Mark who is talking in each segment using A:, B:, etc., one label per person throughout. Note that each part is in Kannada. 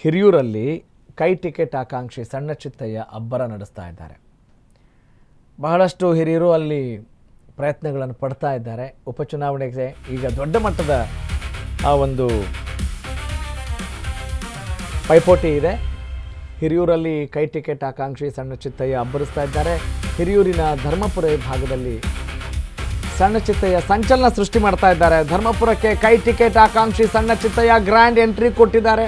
A: ಹಿರಿಯೂರಲ್ಲಿ ಕೈ ಟಿಕೆಟ್ ಆಕಾಂಕ್ಷಿ ಸಣ್ಣ ಚಿತ್ತಯ್ಯ ಅಬ್ಬರ ನಡೆಸ್ತಾ ಇದ್ದಾರೆ. ಬಹಳಷ್ಟು ಹಿರಿಯರು ಅಲ್ಲಿ ಪ್ರಯತ್ನಗಳನ್ನು ಪಡ್ತಾ ಇದ್ದಾರೆ. ಉಪಚುನಾವಣೆಗೆ ಈಗ ದೊಡ್ಡ ಮಟ್ಟದ ಆ ಒಂದು ಪೈಪೋಟಿ ಇದೆ. ಹಿರಿಯೂರಲ್ಲಿ ಕೈ ಟಿಕೆಟ್ ಆಕಾಂಕ್ಷಿ ಸಣ್ಣ ಚಿತ್ತಯ್ಯ ಅಬ್ಬರಿಸ್ತಾ ಇದ್ದಾರೆ. ಹಿರಿಯೂರಿನ ಧರ್ಮಪುರ ಭಾಗದಲ್ಲಿ ಸಣ್ಣ ಚಿತ್ತಯ್ಯ ಸಂಚಲನ ಸೃಷ್ಟಿ ಮಾಡ್ತಾ ಇದ್ದಾರೆ. ಧರ್ಮಪುರಕ್ಕೆ ಕೈ ಟಿಕೆಟ್ ಆಕಾಂಕ್ಷಿ ಸಣ್ಣ ಚಿತ್ತಯ್ಯ ಗ್ರ್ಯಾಂಡ್ ಎಂಟ್ರಿ ಕೊಟ್ಟಿದ್ದಾರೆ.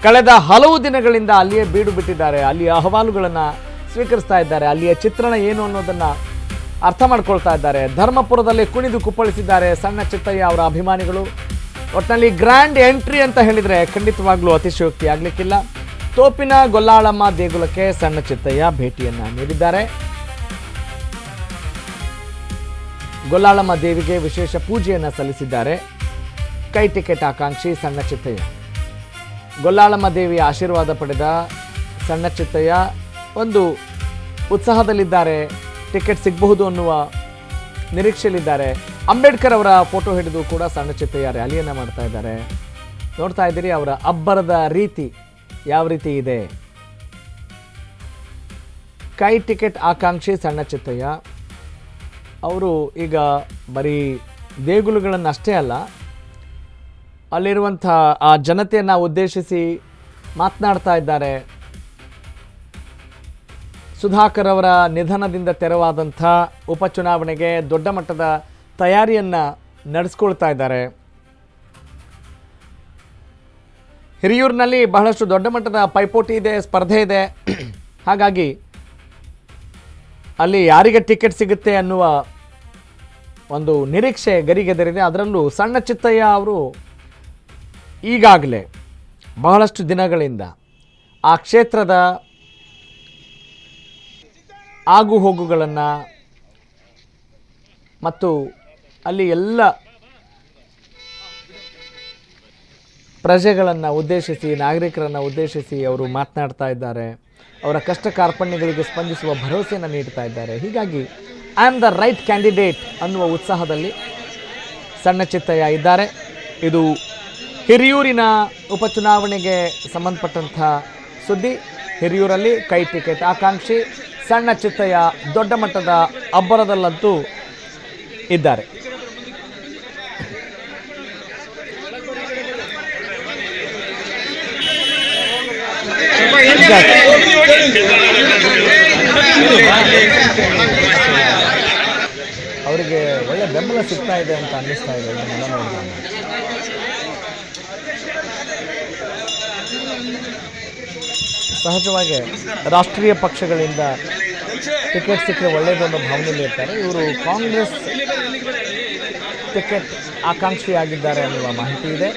A: ಕಳೆದ ಹಲವು ದಿನಗಳಿಂದ ಅಲ್ಲಿಯೇ ಬೀಡು ಬಿಟ್ಟಿದ್ದಾರೆ. ಅಲ್ಲಿಯ ಅಹವಾಲುಗಳನ್ನು ಸ್ವೀಕರಿಸ್ತಾ ಇದ್ದಾರೆ. ಅಲ್ಲಿಯ ಚಿತ್ರಣ ಏನು ಅನ್ನೋದನ್ನು ಅರ್ಥ ಮಾಡ್ಕೊಳ್ತಾ ಇದ್ದಾರೆ. ಧರ್ಮಪುರದಲ್ಲಿ ಕುಣಿದು ಕುಪ್ಪಳಿಸಿದ್ದಾರೆ ಸಣ್ಣ ಚಿತ್ತಯ್ಯ ಅವರ ಅಭಿಮಾನಿಗಳು. ಒಟ್ಟಿನಲ್ಲಿ ಗ್ರ್ಯಾಂಡ್ ಎಂಟ್ರಿ ಅಂತ ಹೇಳಿದರೆ ಖಂಡಿತವಾಗ್ಲೂ ಅತಿಶಯೋಕ್ತಿ ಆಗಲಿಕ್ಕಿಲ್ಲ. ತೋಪಿನ ಗೊಲ್ಲಾಳಮ್ಮ ದೇಗುಲಕ್ಕೆ ಸಣ್ಣ ಚಿತ್ತಯ್ಯ ಭೇಟಿಯನ್ನು ನೀಡಿದ್ದಾರೆ. ಗೊಲ್ಲಾಳಮ್ಮ ದೇವಿಗೆ ವಿಶೇಷ ಪೂಜೆಯನ್ನು ಸಲ್ಲಿಸಿದ್ದಾರೆ ಕೈ ಟಿಕೆಟ್ ಆಕಾಂಕ್ಷಿ ಸಣ್ಣ ಚಿತ್ತಯ್ಯ. ಗೊಲ್ಲಾಳಮ್ಮ ದೇವಿಯ ಆಶೀರ್ವಾದ ಪಡೆದ ಸಣ್ಣ ಚಿತ್ತಯ್ಯ ಒಂದು ಉತ್ಸಾಹದಲ್ಲಿದ್ದಾರೆ. ಟಿಕೆಟ್ ಸಿಗಬಹುದು ಅನ್ನುವ ನಿರೀಕ್ಷೆಯಲ್ಲಿದ್ದಾರೆ. ಅಂಬೇಡ್ಕರ್ ಅವರ ಫೋಟೋ ಹಿಡಿದು ಕೂಡ ಸಣ್ಣ ಚಿತ್ತಯ್ಯ ರ್ಯಾಲಿಯನ್ನು ಮಾಡ್ತಾ ಇದ್ದಾರೆ. ನೋಡ್ತಾ ಇದ್ದೀರಿ ಅವರ ಅಬ್ಬರದ ರೀತಿ ಯಾವ ರೀತಿ ಇದೆ. ಕೈ ಟಿಕೆಟ್ ಆಕಾಂಕ್ಷಿ ಸಣ್ಣ ಚಿತ್ತಯ್ಯ ಅವರು ಈಗ ಬರೀ ದೇಗುಲಗಳನ್ನು ಅಷ್ಟೇ ಅಲ್ಲ, ಅಲ್ಲಿರುವಂಥ ಆ ಜನತೆಯನ್ನು ಉದ್ದೇಶಿಸಿ ಮಾತನಾಡ್ತಾ ಇದ್ದಾರೆ. ಸುಧಾಕರ್ ಅವರ ನಿಧನದಿಂದ ತೆರವಾದಂಥ ಉಪಚುನಾವಣೆಗೆ ದೊಡ್ಡ ಮಟ್ಟದ ತಯಾರಿಯನ್ನು ನಡೆಸ್ಕೊಳ್ತಾ ಇದ್ದಾರೆ. ಹಿರಿಯೂರಿನಲ್ಲಿ ಬಹಳಷ್ಟು ದೊಡ್ಡ ಮಟ್ಟದ ಪೈಪೋಟಿ ಇದೆ, ಸ್ಪರ್ಧೆ ಇದೆ. ಹಾಗಾಗಿ ಅಲ್ಲಿ ಯಾರಿಗೆ ಟಿಕೆಟ್ ಸಿಗುತ್ತೆ ಅನ್ನುವ ಒಂದು ನಿರೀಕ್ಷೆ ಗರಿಗೆದರಿದೆ. ಅದರಲ್ಲೂ ಸಣ್ಣ ಚಿತ್ತಯ್ಯ ಅವರು ಈಗಾಗಲೇ ಬಹಳಷ್ಟು ದಿನಗಳಿಂದ ಆ ಕ್ಷೇತ್ರದ ಆಗು ಹೋಗುಗಳನ್ನು ಮತ್ತು ಅಲ್ಲಿ ಎಲ್ಲ ಪ್ರಜೆಗಳನ್ನು ಉದ್ದೇಶಿಸಿ, ನಾಗರಿಕರನ್ನು ಉದ್ದೇಶಿಸಿ ಅವರು ಮಾತನಾಡ್ತಾ ಇದ್ದಾರೆ. ಅವರ ಕಷ್ಟ ಕಾರ್ಪಣ್ಯಗಳಿಗೆ ಸ್ಪಂದಿಸುವ ಭರವಸೆಯನ್ನು ನೀಡ್ತಾ ಇದ್ದಾರೆ. ಹೀಗಾಗಿ I am the right candidate ಅನ್ನುವ ಉತ್ಸಾಹದಲ್ಲಿ ಸಣ್ಣ ಚಿತ್ತಯ್ಯ ಇದ್ದಾರೆ. ಇದು ಹಿರಿಯೂರಿನ ಉಪಚುನಾವಣೆಗೆ ಸಂಬಂಧಪಟ್ಟಂಥ ಸುದ್ದಿ. ಹಿರಿಯೂರಲ್ಲಿ ಕೈ ಟಿಕೆಟ್ ಆಕಾಂಕ್ಷಿ ಸಣ್ಣ ಚಿತ್ತಯ್ಯ ದೊಡ್ಡ ಮಟ್ಟದ ಅಬ್ಬರದಲ್ಲಂತೂ ಇದ್ದಾರೆ. ಅವರಿಗೆ ಒಳ್ಳೆ ಬೆಂಬಲ ಸಿಗ್ತಾ ಇದೆ ಅಂತ ಅನ್ನಿಸ್ತಾ ಇದೆ. ಇದನ್ನೆಲ್ಲ ನೋಡಿದಾಗ ಸಹಜವಾಗಿ ರಾಷ್ಟ್ರೀಯ ಪಕ್ಷಗಳಿಂದ ಟಿಕೆಟ್ ಸಿಕ್ಕರೆ ಒಳ್ಳೆಯದೊಂದು ಭಾವನೆಯಲ್ಲಿ ಇರ್ತಾರೆ. ಇವರು ಕಾಂಗ್ರೆಸ್ ಟಿಕೆಟ್ ಆಕಾಂಕ್ಷಿಯಾಗಿದ್ದಾರೆ ಅನ್ನುವ ಮಾಹಿತಿ ಇದೆ.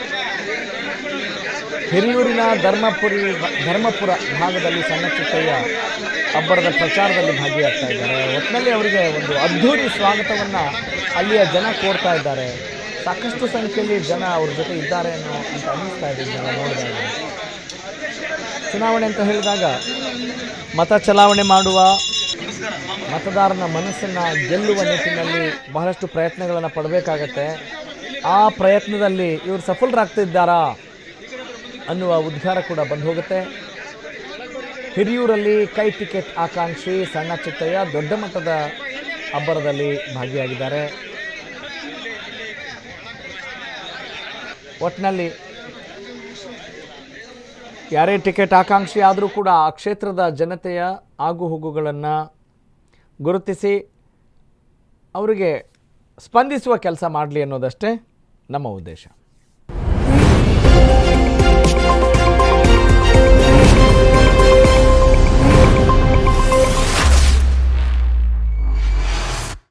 A: ಹಿರಿಯೂರಿನ ಧರ್ಮಪುರ ಭಾಗದಲ್ಲಿ ಸಣ್ಣ ಚಿತ್ತಯ್ಯ ಅಬ್ಬರದ ಪ್ರಚಾರದಲ್ಲಿ ಭಾಗಿಯಾಗ್ತಾ ಇದ್ದಾರೆ. ಒಟ್ಟಿನಲ್ಲಿ ಅವರಿಗೆ ಒಂದು ಅದ್ಧೂರಿ ಸ್ವಾಗತವನ್ನು ಅಲ್ಲಿಯ ಜನ ಕೋರ್ತಾ ಇದ್ದಾರೆ. ಸಾಕಷ್ಟು ಸಂಖ್ಯೆಯಲ್ಲಿ ಜನ ಅವ್ರ ಜೊತೆ ಇದ್ದಾರೆ ಅಂತ ಅನ್ನಿಸ್ತಾ ಇದೆ ಜನ ನೋಡಿದಾಗ. ಚುನಾವಣೆ ಅಂತ ಹೇಳಿದಾಗ ಮತ ಚಲಾವಣೆ ಮಾಡುವ ಮತದಾರನ ಮನಸ್ಸನ್ನು ಗೆಲ್ಲುವ ನಿಟ್ಟಿನಲ್ಲಿ ಬಹಳಷ್ಟು ಪ್ರಯತ್ನಗಳನ್ನು ಪಡಬೇಕಾಗತ್ತೆ. ಆ ಪ್ರಯತ್ನದಲ್ಲಿ ಇವರು ಸಫಲರಾಗ್ತಿದ್ದಾರಾ ಅನ್ನುವ ಉದ್ಗಾರ ಕೂಡ ಬಂದು ಹೋಗುತ್ತೆ. ಹಿರಿಯೂರಲ್ಲಿ ಕೈ ಟಿಕೆಟ್ ಆಕಾಂಕ್ಷಿ ಸಣ್ಣ ಚಿತ್ತಯ್ಯ ದೊಡ್ಡ ಮಟ್ಟದ ಅಬ್ಬರದಲ್ಲಿ ಭಾಗಿಯಾಗಿದ್ದಾರೆ. ಒಟ್ಟಿನಲ್ಲಿ ಯಾರೇ ಟಿಕೆಟ್ ಆಕಾಂಕ್ಷಿ ಆದರೂ ಕೂಡ ಆ ಕ್ಷೇತ್ರದ ಜನತೆಯ ಆಗುಹೋಗುಗಳನ್ನು ಗುರುತಿಸಿ ಅವರಿಗೆ ಸ್ಪಂದಿಸುವ ಕೆಲಸ ಮಾಡಲಿ ಅನ್ನೋದಷ್ಟೇ ನಮ್ಮ ಉದ್ದೇಶ.